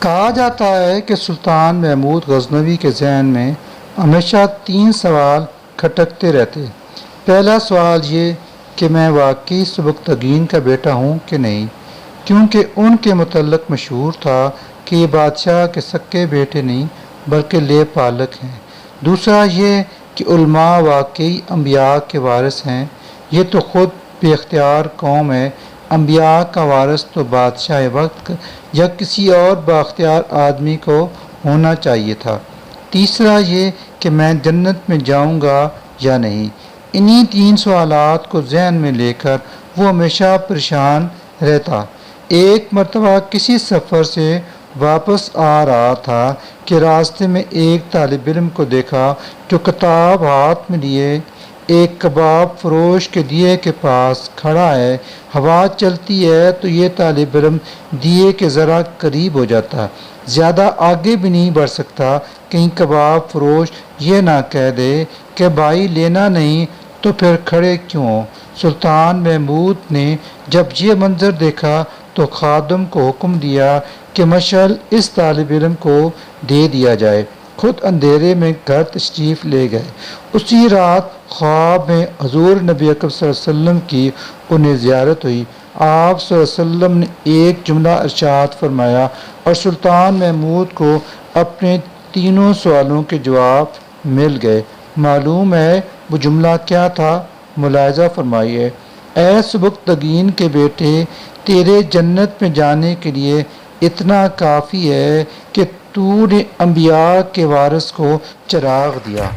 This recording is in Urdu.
کہا جاتا ہے کہ سلطان محمود غزنوی کے ذہن میں ہمیشہ 3 سوال کھٹکتے رہتے۔ پہلا سوال یہ کہ میں واقعی سبکتگین کا بیٹا ہوں کہ نہیں، کیونکہ ان کے متعلق مشہور تھا کہ یہ بادشاہ کے سکے بیٹے نہیں بلکہ لے پالک ہیں۔ دوسرا یہ کہ علماء واقعی انبیاء کے وارث ہیں۔ یہ تو خود بے اختیار قوم ہے، انبیاء کا وارث تو بادشاہ وقت یا کسی اور بااختیار آدمی کو ہونا چاہیے تھا۔ تیسرا یہ کہ میں جنت میں جاؤں گا یا نہیں۔ انہی 3 سوالات کو ذہن میں لے کر وہ ہمیشہ پریشان رہتا۔ ایک مرتبہ کسی سفر سے واپس آ رہا تھا کہ راستے میں ایک طالب علم کو دیکھا جو کتاب ہاتھ میں لیے ایک کباب فروش کے دیے کے پاس کھڑا ہے۔ ہوا چلتی ہے تو یہ طالب علم دیے کے ذرا قریب ہو جاتا، زیادہ آگے بھی نہیں بڑھ سکتا، کہیں کباب فروش یہ نہ کہہ دے کہ بھائی لینا نہیں تو پھر کھڑے کیوں ہو۔ سلطان محمود نے جب یہ منظر دیکھا تو خادم کو حکم دیا کہ مشعل اس طالب علم کو دے دیا جائے۔ خود اندھیرے میں گھر تشریف لے گئے۔ اسی رات خواب میں حضور نبی اکرم صلی اللہ علیہ وسلم کی انہیں زیارت ہوئی۔ آپ صلی اللہ علیہ وسلم نے ایک جملہ ارشاد فرمایا اور سلطان محمود کو اپنے 3 سوالوں کے جواب مل گئے۔ معلوم ہے وہ جملہ کیا تھا؟ ملاحظہ فرمائیے، اے سبکتگین کے بیٹے، تیرے جنت میں جانے کے لیے اتنا کافی ہے کہ تو نے انبیاء کے وارث کو چراغ دیا۔